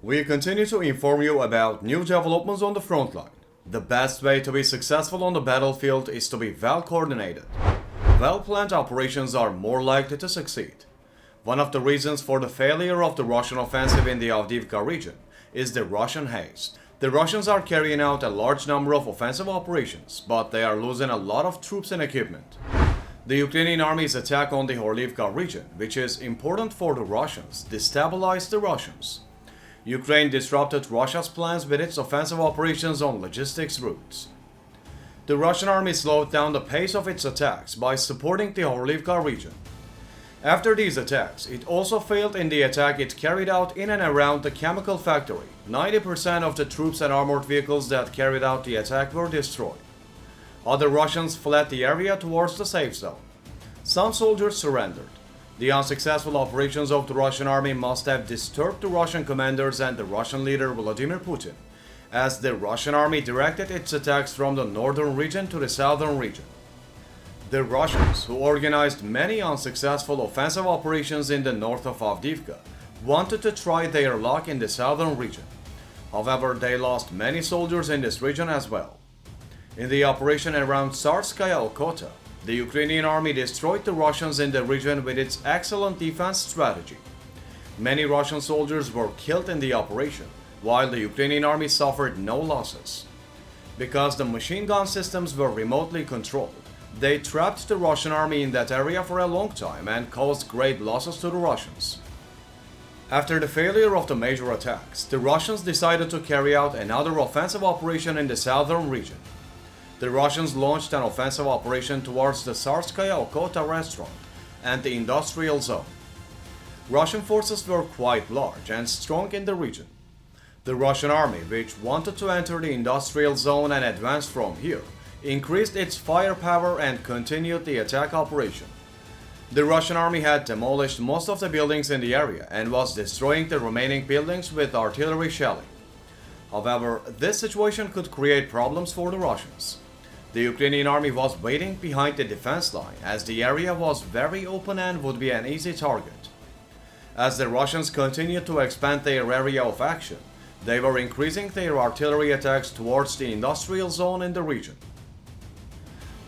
We continue to inform you about new developments on the front line. The best way to be successful on the battlefield is to be well coordinated. Well-planned operations are more likely to succeed. One of the reasons for the failure of the Russian offensive in the Avdiivka region is the Russian haste. The Russians are carrying out a large number of offensive operations, but they are losing a lot of troops and equipment. The Ukrainian army's attack on the Avdiivka region, which is important for the Russians, destabilized the Russians. Ukraine disrupted Russia's plans with its offensive operations on logistics routes. The Russian army slowed down the pace of its attacks by supporting the Avdiivka region. After these attacks, it also failed in the attack it carried out in and around the chemical factory. 90% of the troops and armored vehicles that carried out the attack were destroyed. Other Russians fled the area towards the safe zone. Some soldiers surrendered. The unsuccessful operations of the Russian army must have disturbed the Russian commanders and the Russian leader Vladimir Putin, as the Russian army directed its attacks from the northern region to the southern region. The Russians, who organized many unsuccessful offensive operations in the north of Avdiivka, wanted to try their luck in the southern region. However, they lost many soldiers in this region as well. In the operation around Tsarskaya Okhota, the Ukrainian army destroyed the Russians in the region with its excellent defense strategy. Many Russian soldiers were killed in the operation, while the Ukrainian army suffered no losses. Because the machine gun systems were remotely controlled, they trapped the Russian army in that area for a long time and caused great losses to the Russians. After the failure of the major attacks, the Russians decided to carry out another offensive operation in the southern region. The Russians launched an offensive operation towards the Tsarskaya Okhota restaurant and the industrial zone. Russian forces were quite large and strong in the region. The Russian army, which wanted to enter the industrial zone and advance from here, increased its firepower and continued the attack operation. The Russian army had demolished most of the buildings in the area and was destroying the remaining buildings with artillery shelling. However, this situation could create problems for the Russians. The Ukrainian army was waiting behind the defense line as the area was very open and would be an easy target. As the Russians continued to expand their area of action, they were increasing their artillery attacks towards the industrial zone in the region.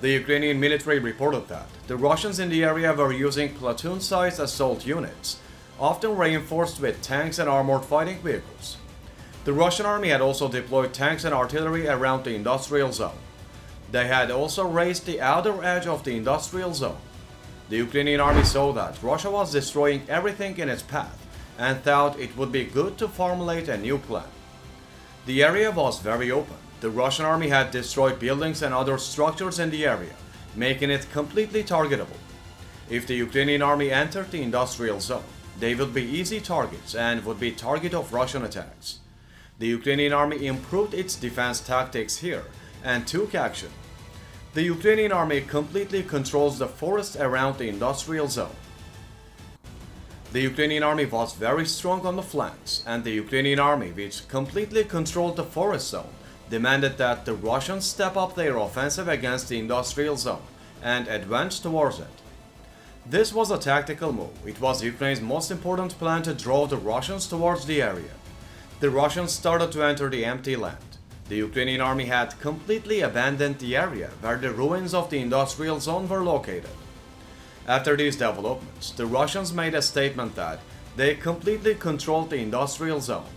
The Ukrainian military reported that the Russians in the area were using platoon-sized assault units, often reinforced with tanks and armored fighting vehicles. The Russian army had also deployed tanks and artillery around the industrial zone. They had also raised the outer edge of the industrial zone. The Ukrainian army saw that Russia was destroying everything in its path and thought it would be good to formulate a new plan. The area was very open. The Russian army had destroyed buildings and other structures in the area, making it completely targetable. If the Ukrainian army entered the industrial zone, they would be easy targets and would be target of Russian attacks. The Ukrainian army improved its defense tactics here and took action. The Ukrainian army completely controls the forest around the industrial zone. The Ukrainian army was very strong on the flanks, and the Ukrainian army, which completely controlled the forest zone, demanded that the Russians step up their offensive against the industrial zone and advance towards it. This was a tactical move. It was Ukraine's most important plan to draw the Russians towards the area. The Russians started to enter the empty land. The Ukrainian army had completely abandoned the area where the ruins of the industrial zone were located. After these developments, the Russians made a statement that they completely controlled the industrial zone.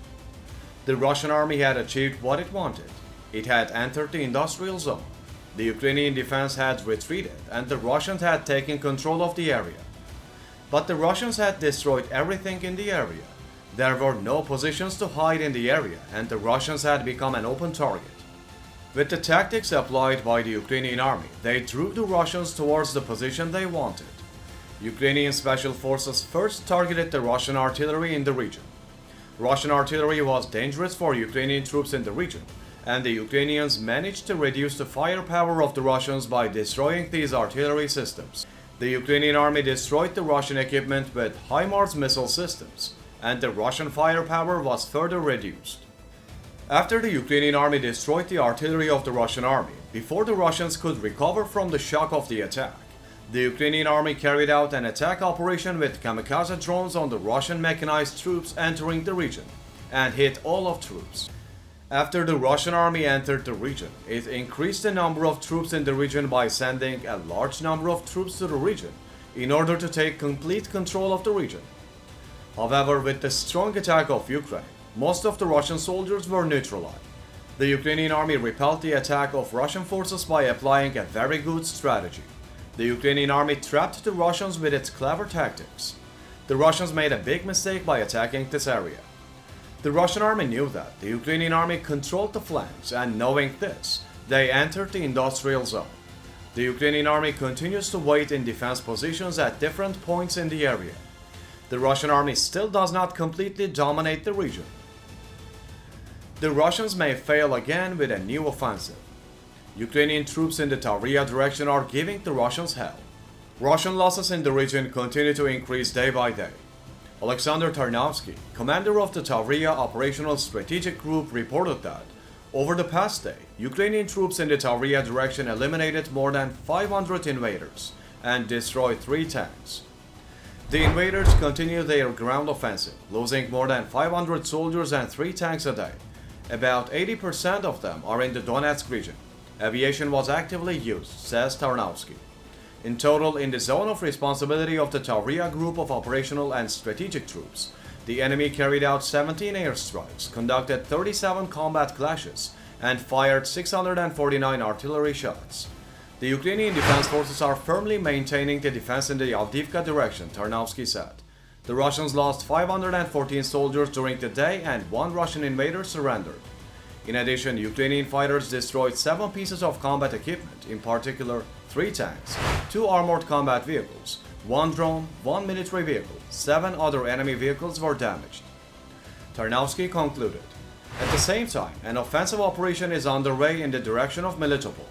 The Russian army had achieved what it wanted. It had entered the industrial zone. The Ukrainian defense had retreated and the Russians had taken control of the area. But the Russians had destroyed everything in the area. There were no positions to hide in the area and the Russians had become an open target. With the tactics applied by the Ukrainian army, they drew the Russians towards the position they wanted. Ukrainian special forces first targeted the Russian artillery in the region. Russian artillery was dangerous for Ukrainian troops in the region, and the Ukrainians managed to reduce the firepower of the Russians by destroying these artillery systems. The Ukrainian army destroyed the Russian equipment with HIMARS missile systems, and the Russian firepower was further reduced. After the Ukrainian army destroyed the artillery of the Russian army, before the Russians could recover from the shock of the attack, the Ukrainian army carried out an attack operation with kamikaze drones on the Russian mechanized troops entering the region, and hit all of troops. After the Russian army entered the region, it increased the number of troops in the region by sending a large number of troops to the region in order to take complete control of the region. However, with the strong attack of Ukraine, most of the Russian soldiers were neutralized. The Ukrainian army repelled the attack of Russian forces by applying a very good strategy. The Ukrainian army trapped the Russians with its clever tactics. The Russians made a big mistake by attacking this area. The Russian army knew that the Ukrainian army controlled the flanks, and knowing this, they entered the industrial zone. The Ukrainian army continues to wait in defense positions at different points in the area. The Russian army still does not completely dominate the region. The Russians may fail again with a new offensive. Ukrainian troops in the Tavria direction are giving the Russians hell. Russian losses in the region continue to increase day by day. Alexander Tarnovsky, commander of the Tavria Operational Strategic Group, reported that over the past day, Ukrainian troops in the Tavria direction eliminated more than 500 invaders and destroyed 3 tanks. The invaders continue their ground offensive, losing more than 500 soldiers and 3 tanks a day. About 80% of them are in the Donetsk region. Aviation was actively used, says Tarnovsky. In total, in the zone of responsibility of the Tavria Group of Operational and Strategic Troops, the enemy carried out 17 airstrikes, conducted 37 combat clashes, and fired 649 artillery shots. The Ukrainian defense forces are firmly maintaining the defense in the Avdiivka direction, Tarnovsky said. The Russians lost 514 soldiers during the day and 1 Russian invader surrendered. In addition, Ukrainian fighters destroyed 7 pieces of combat equipment, in particular 3 tanks, 2 armored combat vehicles, 1 drone, 1 military vehicle, 7 other enemy vehicles were damaged. Tarnovsky concluded, at the same time, an offensive operation is underway in the direction of Melitopol.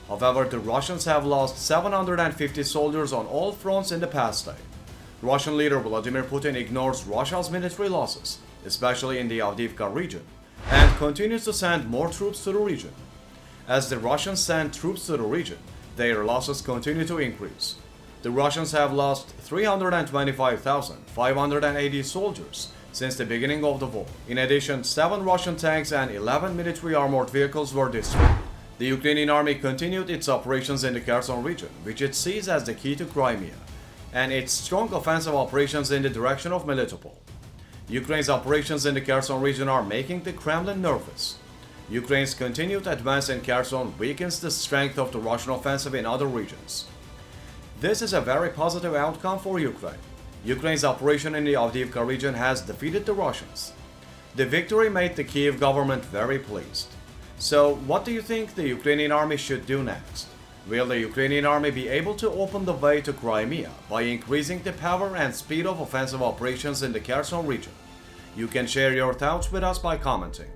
However, the Russians have lost 750 soldiers on all fronts in the past day. Russian leader Vladimir Putin ignores Russia's military losses, especially in the Avdiivka region, and continues to send more troops to the region. As the Russians send troops to the region, their losses continue to increase. The Russians have lost 325,580 soldiers since the beginning of the war. In addition, 7 Russian tanks and 11 military armored vehicles were destroyed. The Ukrainian army continued its operations in the Kherson region, which it sees as the key to Crimea, and its strong offensive operations in the direction of Melitopol. Ukraine's operations in the Kherson region are making the Kremlin nervous. Ukraine's continued advance in Kherson weakens the strength of the Russian offensive in other regions. This is a very positive outcome for Ukraine. Ukraine's operation in the Avdiivka region has defeated the Russians. The victory made the Kiev government very pleased. So, what do you think the Ukrainian army should do next? Will the Ukrainian army be able to open the way to Crimea by increasing the power and speed of offensive operations in the Kherson region? You can share your thoughts with us by commenting.